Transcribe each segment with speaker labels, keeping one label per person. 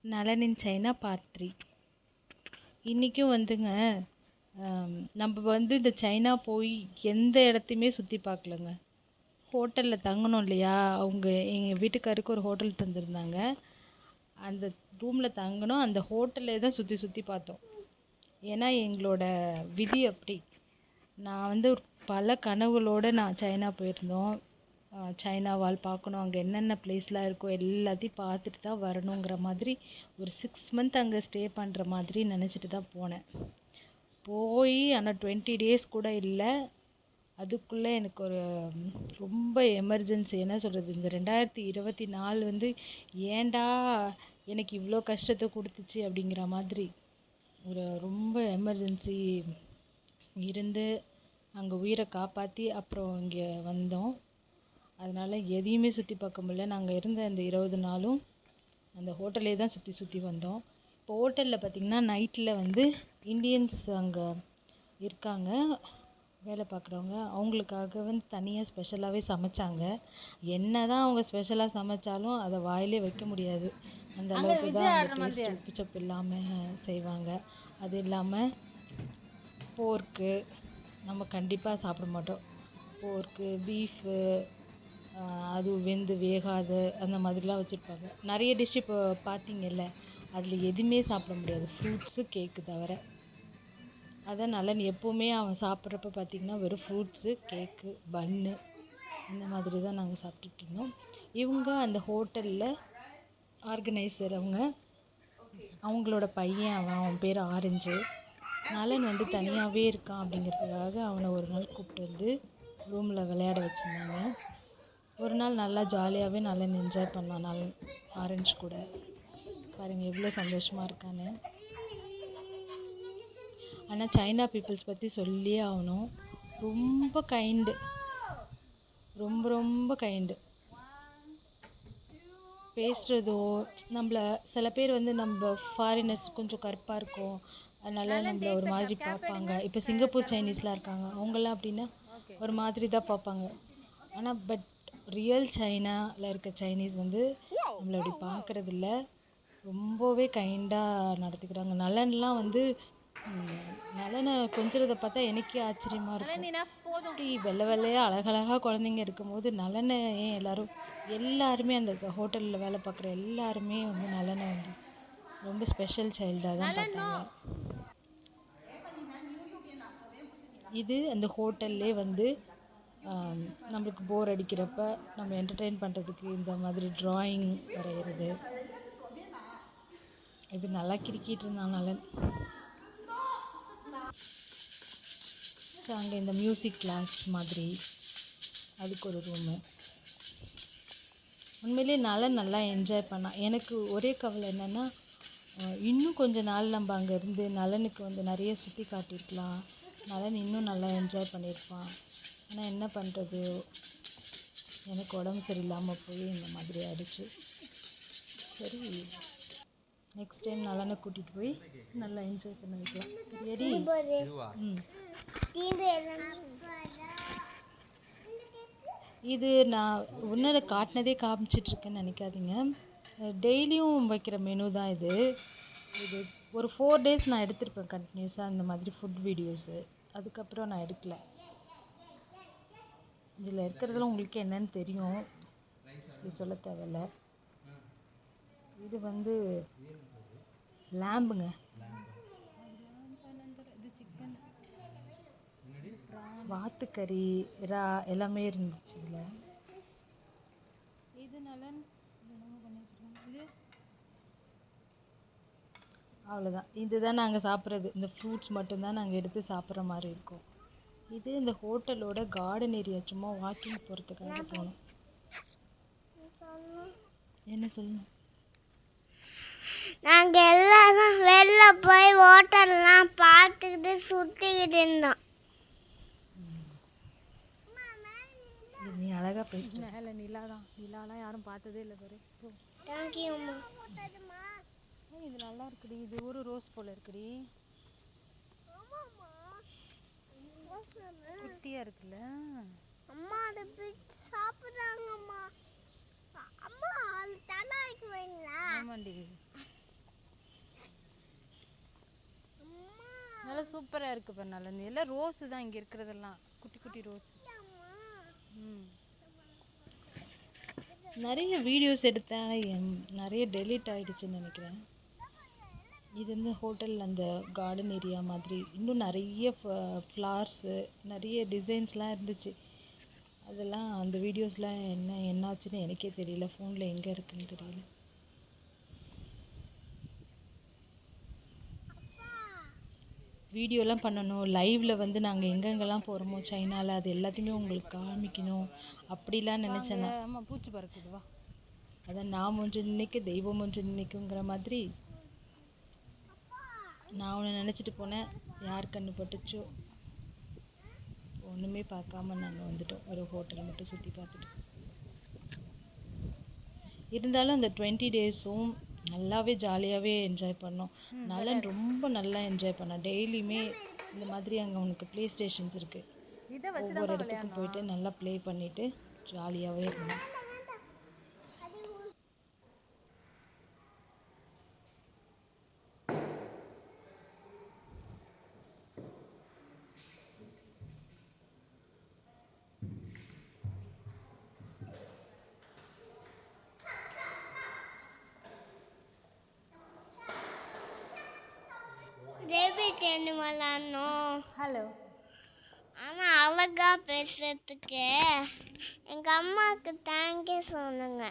Speaker 1: நலனின் China part 3. இன்றைக்கும் வந்துங்க நம்ம வந்து இந்த சைனா போய் எந்த இடத்தையுமே சுற்றி பார்க்கலங்க. ஹோட்டலில் தங்கணும் இல்லையா, அவங்க எங்கள் வீட்டுக்காருக்கு ஒரு ஹோட்டல் தந்திருந்தாங்க. அந்த ரூமில் தங்கணும், அந்த ஹோட்டல்லே தான் சுற்றி சுற்றி பார்த்தோம். ஏன்னா எங்களோட விதி அப்படி. நான் வந்து பல கனவுகளோடு நான் சைனா போயிருந்தோம். சைனா வால் பார்க்கணும், அங்கே என்னென்ன பிளேஸ்லாம் இருக்கோ எல்லாத்தையும் பார்த்துட்டு தான் வரணுங்கிற மாதிரி ஒரு 6 மந்த் அங்கே ஸ்டே பண்ணுற மாதிரி நினச்சிட்டு தான் போனேன். போய் ஆனால் 20 டேஸ் கூட இல்லை. அதுக்குள்ளே எனக்கு ஒரு ரொம்ப எமர்ஜென்சி, என்ன சொல்கிறது, இந்த 2024 வந்து ஏன்டா எனக்கு இவ்வளோ கஷ்டத்தை கொடுத்துச்சு அப்படிங்கிற மாதிரி ஒரு ரொம்ப எமர்ஜென்சி இருந்து அங்கே உயிரை காப்பாற்றி அப்புறம் இங்கே வந்தோம். அதனால் எதையுமே சுற்றி பார்க்க முடியல. நாங்கள் இருந்த அந்த 20 நாளும் அந்த ஹோட்டலே தான் சுற்றி சுற்றி வந்தோம். இப்போ ஹோட்டலில் பார்த்திங்கன்னா நைட்டில் வந்து இந்தியன்ஸ் அங்கே இருக்காங்க, வேலை பார்க்குறவங்க. அவங்களுக்காக வந்து தனியாக ஸ்பெஷலாகவே சமைச்சாங்க. என்ன தான் அவங்க ஸ்பெஷலாக சமைச்சாலும் அதை வாயிலே வைக்க முடியாது. அந்த அளவுக்கு தான் அந்த டேஸ்ட் உப்பு சப்பு இல்லாமல் செய்வாங்க. அது இல்லாமல் போர்க்கு நம்ம கண்டிப்பாக சாப்பிட மாட்டோம். போர்க்கு, பீஃபு, அது வெந்து வேகாது அந்த மாதிரிலாம் வச்சுருப்பாங்க. நிறைய டிஷ் இப்போ பார்த்தீங்கல்ல, அதில் எதுவுமே சாப்பிட முடியாது, ஃப்ரூட்ஸு கேக்கு தவிர. அதான் நலன் எப்போவுமே அவன் சாப்பிட்றப்ப பார்த்திங்கன்னா வெறும் ஃப்ரூட்ஸு, கேக்கு, பன்னு இந்த மாதிரி தான் நாங்கள் சாப்பிட்டுட்டு இருந்தோம். இவங்க அந்த ஹோட்டலில் ஆர்கனைசர் அவங்களோட பையன், அவன் பேர் ஆரஞ்சு. நலன் வந்து தனியாகவே இருக்கான் அப்படிங்கிறதுக்காக அவனை ஒரு நாள் கூப்பிட்டு வந்து ரூமில் விளையாட வச்சுருந்தாங்க. ஒரு நாள் நல்லா ஜாலியாகவே நலன் என்ஜாய் பண்ணான். நலன் ஆரஞ்சு கூட பாருங்கள் எவ்வளோ சந்தோஷமாக இருக்கான்னு. ஆனால் சைனா பீப்புள்ஸ் பற்றி சொல்லியே ஆகணும். ரொம்ப கைண்டு, ரொம்ப ரொம்ப கைண்டு. பேசுகிறதோ, நம்மளை சில பேர் வந்து நம்ம ஃபாரினர்ஸ் கொஞ்சம் கருப்பாக இருக்கும், அதனால் நம்மளை ஒரு மாதிரி பார்ப்பாங்க. இப்போ சிங்கப்பூர் சைனீஸ்லாம் இருக்காங்க, அவங்களாம் அப்படின்னா ஒரு மாதிரி தான் பார்ப்பாங்க. ஆனால் பட் ரியல் சைனாவில் இருக்க சைனீஸ் வந்து நம்மளை அப்படி பார்க்குறதில்ல, ரொம்பவே கைண்டாக நடத்துக்கிறாங்க. நலன்லாம் வந்து நலனை கொஞ்சிறதை பார்த்தா எனக்கே ஆச்சரியமாக இருக்கும். அப்படி வெள்ளை வெள்ளையாக அழகழகாக குழந்தைங்க இருக்கும்போது நலனை ஏன் எல்லாருமே அந்த ஹோட்டலில் வேலை பார்க்குற எல்லாருமே வந்து நலனை வந்து ரொம்ப ஸ்பெஷல் சைல்டாக தான் பார்த்தாங்க. இது அந்த ஹோட்டல்லே வந்து நம்மளுக்கு போர் அடிக்கிறப்ப நம்ம என்டர்டெயின் பண்ணுறதுக்கு இந்த மாதிரி ட்ராயிங் வரைகிறது, இது நல்லா கிறுக்கிட்டு இருந்தான் நலன். ஸோ அங்கே இந்த மியூசிக் கிளாஸ் மாதிரி அதுக்கு ஒரு ரூமு. உண்மையிலே நலன் நல்லா என்ஜாய் பண்ணான். எனக்கு ஒரே கவலை என்னென்னா, இன்னும் கொஞ்ச நாள் நம்ம அங்கே இருந்து நலனுக்கு வந்து நிறைய சுற்றி காட்டியிருக்கலாம், நலன் இன்னும் நல்லா என்ஜாய் பண்ணியிருப்பான். ஆனால் என்ன பண்ணுறது, எனக்கு உடம்பு சரியில்லாமல் போய் இந்த மாதிரி ஆயிடுச்சு. சரி, நெக்ஸ்ட் டைம் நலனை கூட்டிகிட்டு போய் நல்லா என்ஜாய் பண்ண வைக்கலாம். சரியாடி? இது நான் ஒன்றை காட்டினதே காமிச்சிட்ருக்கேன்னு நினைக்காதீங்க. டெய்லியும் வைக்கிற மெனு தான் இது. ஒரு 4 டேஸ் நான் எடுத்திருப்பேன் கண்டினியூஸாக இந்த மாதிரி ஃபுட் வீடியோஸு. அதுக்கப்புறம் நான் எடுக்கலை. இதில் இருக்கிறதெல்லாம் உங்களுக்கு என்னன்னு தெரியும், சொல்ல தேவையில்ல. இது வந்து லேம்புங்க, இது சிக்கன், வாத்துக்கறி, இறா எல்லாமே இருந்துச்சு இதில். இது நலன் பண்ணி வச்சுருக்கோம். இது அவ்வளோதான். இதுதான் நாங்கள் சாப்பிட்றது. இந்த ஃப்ரூட்ஸ் மட்டும்தான் நாங்கள் எடுத்து சாப்பிட்ற மாதிரி இருக்கும். இது இந்த ஹோட்டலோட கார்டன் ஏரியா. சும்மா வாக்கிங் போகிறதுக்காக போகணும். என்ன சொல்லணும்?
Speaker 2: நாங்கள் எல்லாரும் வெளில போய் ஹோட்டல்லாம் பார்த்துக்கிட்டு சுற்றிக்கிட்டு இருந்தோம்.
Speaker 1: நீ அழகாக பேச. மேலே நிலாலாம் யாரும் பார்த்ததே இல்லை பாரு.
Speaker 2: தேங்க்யூம்மா.
Speaker 1: இது நல்லா இருக்குடி, இது ஒரு ரோஸ் போல் இருக்குடி, குட்டியாக இருக்குல்ல.
Speaker 2: அம்மா அதை பிச்சு சாப்பிட்றாங்கம்மா. அம்மா அது தலை வைக்க வைங்களா?
Speaker 1: ஆமாண்டி. நல்லா சூப்பராக இருக்குது பாரு. நல்லா எல்லாம் ரோஸு தான் இங்கே இருக்கிறதெல்லாம், குட்டி குட்டி ரோஸ். நிறைய வீடியோஸ் எடுத்தேன், நிறைய டெலீட் ஆகிடுச்சுன்னு நினைக்கிறேன். இது வந்து ஹோட்டல் அந்த கார்டன் ஏரியா மாதிரி இன்னும் நிறைய ஃப்ளார்ஸு நிறைய டிசைன்ஸ்லாம் இருந்துச்சு. அதெல்லாம் அந்த வீடியோஸ்லாம் என்னாச்சுன்னு எனக்கே தெரியல, ஃபோனில் எங்கே இருக்குன்னு தெரியல. வீடியோலாம் பண்ணணும், லைவில் வந்து நாங்கள் எங்கெங்கெல்லாம் போகிறோமோ சைனாவில் அது எல்லாத்தையுமே உங்களுக்கு காமிக்கணும் அப்படிலாம் நினச்சேன். ஆமாம், பூச்சி பறக்குதுவா. அதான் நான் ஒன்று நினைக்க தெய்வம் ஒன்று நினைக்குங்கிற மாதிரி நான் ஒன்று நினச்சிட்டு போனேன். யார் கண்ணு பட்டுச்சோ ஒன்றுமே பார்க்காம நாங்கள் வந்துட்டோம். ஒரு ஹோட்டல் மட்டும் சுற்றி பார்த்துட்டு. இருந்தாலும் அந்த 20 டேஸும் நல்லாவே ஜாலியாகவே என்ஜாய் பண்ணோம். நல்லா ரொம்ப நல்லா என்ஜாய் பண்ணோம். டெய்லியுமே இந்த மாதிரி அங்கே உனக்கு ப்ளே ஸ்டேஷன்ஸ் இருக்குது, ஒவ்வொரு இடத்துக்கும் போயிட்டு நல்லா ப்ளே பண்ணிவிட்டு ஜாலியாகவே இருந்தோம்.
Speaker 2: டேவிட் என்ன விளாட்ணும்.
Speaker 1: ஹலோ.
Speaker 2: ஆனால் அழகா பேசுறதுக்கு எங்கள் அம்மாவுக்கு தேங்க்யூ சொன்னேங்க.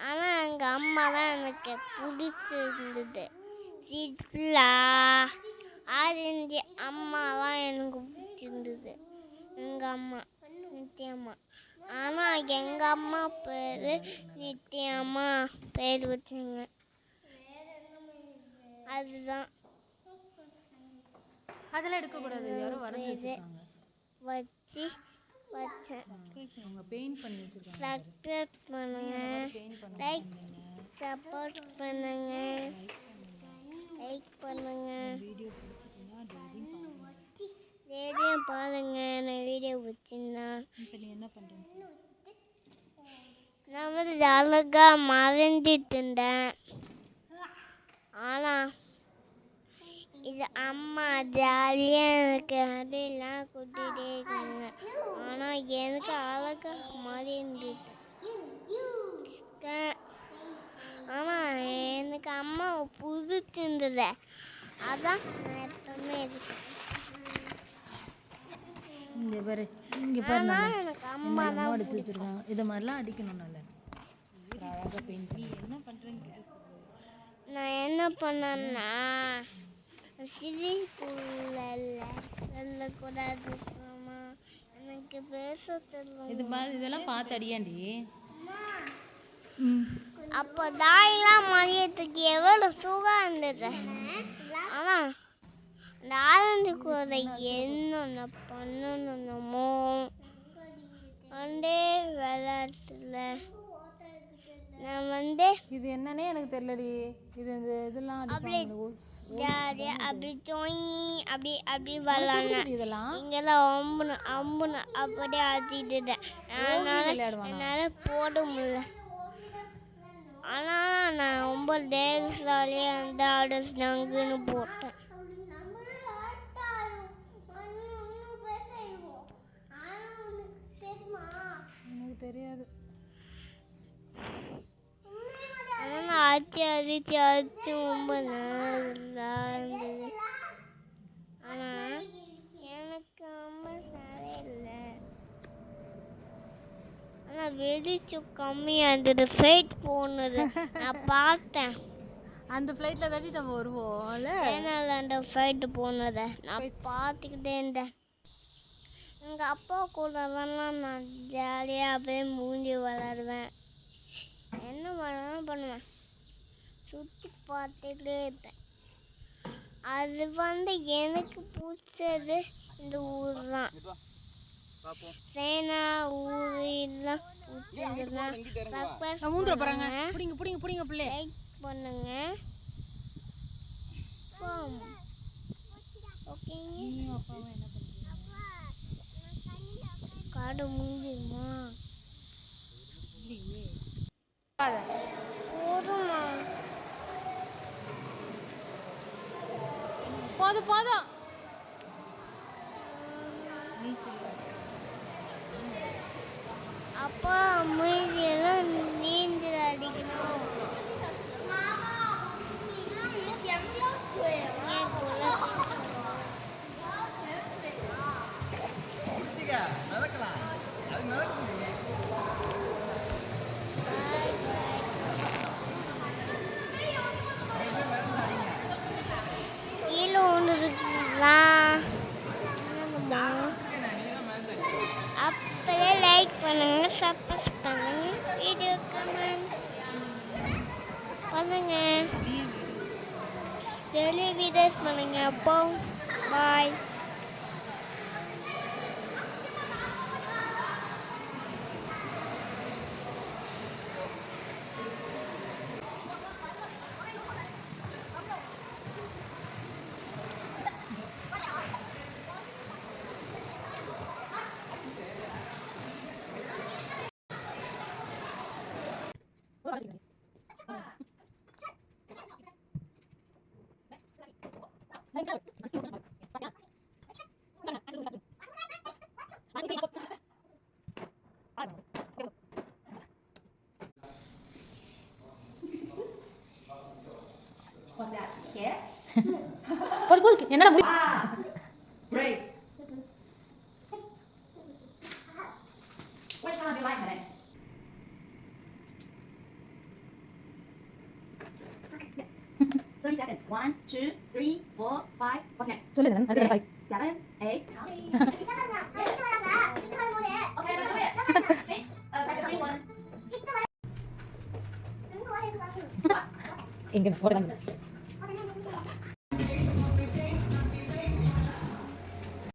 Speaker 2: ஆனால் எங்கள் அம்மா தான் எனக்கு பிடிச்சிருந்தது. சித்லா ஆரஞ்சு அம்மாலாம் எனக்கு பிடிச்சிருந்தது, எங்கள் அம்மா நித்யம்மா. ஆனால் எங்கள் அம்மா பேர் நித்யம்மா பேர் வச்சுங்க. அதுதான்
Speaker 1: அதெல்லாம் எடுக்கக்கூடாது, யாரோ வரைஞ்சி வச்சுருக்காங்க.
Speaker 2: வச்சு வச்சேன்.
Speaker 1: அவங்க பெயிண்ட் பண்ணி வச்சுருக்காங்க.
Speaker 2: சப்ஸ்கிரைப் பண்ணுங்க, லைக் சப்போர்ட் பண்ணுங்க, லைக் பண்ணுங்க.
Speaker 1: வீடியோ பிடிச்சிருந்தா
Speaker 2: டெய்லியும் பாருங்க. நான் வீடியோ பிடிச்சிருந்தா.
Speaker 1: இப்போ நீ என்ன பண்ணுறேன்னு
Speaker 2: நான் வந்து அழகாக மறைஞ்சிட்டு இருந்தேன். ஆனால் இது அம்மா ஜாலியாக எனக்கு அதெல்லாம் கூட்டிகிட்டே இருக்காங்க. ஆனால் எனக்கு அழகாக மறைஞ்சிட்டு. ஆனால் எனக்கு அம்மா பிடிச்சிருந்தது, அதான் நான் எப்பவுமே இருக்கேன்.
Speaker 1: இங்கே பாரு, இங்கே பாரு,
Speaker 2: எனக்கு அம்மா தான்
Speaker 1: அடிச்சு வச்சுருக்காங்க. இது மாதிரிலாம் அடிக்கணும். நல்ல அழகாக பெயிண்ட் பண்ணி என்ன பண்ணுறேன்னு
Speaker 2: நான் என்ன பண்ணேன்னா சொல்லக்கூடாது. எனக்கு பேச தெரியல.
Speaker 1: இது மாதிரி இதெல்லாம் பார்த்து அடியாண்டி.
Speaker 2: அப்போ தாயெல்லாம் மதியத்துக்கு எவ்வளோ சுகம் இருந்தது. ஆனால் அந்த ஆரஞ்சு கூட என்னென்ன பண்ணணுமோ அண்டே விளையாட்டுல நான் வந்து
Speaker 1: இது என்னன்னே எனக்கு தெரியலடி. இது இதெல்லாம்
Speaker 2: அப்படி ஜாலியாக அப்படி ஜோய் அப்படி அப்படி விளாட்னேன்.
Speaker 1: இதெல்லாம்
Speaker 2: இங்கெல்லாம் அம்புன்னு அப்படியே ஆட்டிட்டு என்னால் போட முடியல. ஆனால் நான் ரொம்ப டேஸ்லாலேயே அந்த ஆர்டர்ஸ் நாங்கன்னு போட்டேன்.
Speaker 1: எனக்கு தெரியாது.
Speaker 2: ஆனால் நான் அடிச்சு ரொம்ப நல்லா இருந்தது. ஆனால் எனக்கு ரொம்ப சரியில்லை. ஆனால் வெளிச்சம் கம்மியாக இருந்தது. ஃப்ளைட் போனது நான் பார்த்தேன்.
Speaker 1: அந்த ஃப்ளைட்டில் தாண்டி நம்ம வருவோம்ல.
Speaker 2: ஏன்னால் அந்த ஃப்ளைட்டு போனதை நான் பார்த்துக்கிட்டே இருந்தேன். எங்கள் அப்பா கூடலாம் நான் ஜாலியாக அப்படியே மூஞ்சி விளாடுவேன். என்ன வேணாலும் பண்ணுவேன், சுற்றி பார்த்துக்கிட்டே இருப்பேன். அது வந்து எனக்கு பிடிச்சது இந்த ஊர் தான். சேனா ஊர் எல்லாம் பிடிச்சதுன்னா லைக் பண்ணுங்க. ஓகேங்க. காடு முடியுமா? போதுமா?
Speaker 1: போதும்.
Speaker 2: டெய்லி வீடியோஸ் பண்ணுங்க அப்போ பாய்.
Speaker 3: What's that? Hair?
Speaker 1: போது என்னடா
Speaker 3: Ah! Great! Which one do you like, Helen? 30 seconds. 1, 2, 3, 4, 5. What's next?
Speaker 1: சொல்லு
Speaker 3: 6, 7, 8. Counting. Okay, let's do it. See? Practice only one.
Speaker 1: எங்க போடுறாங்க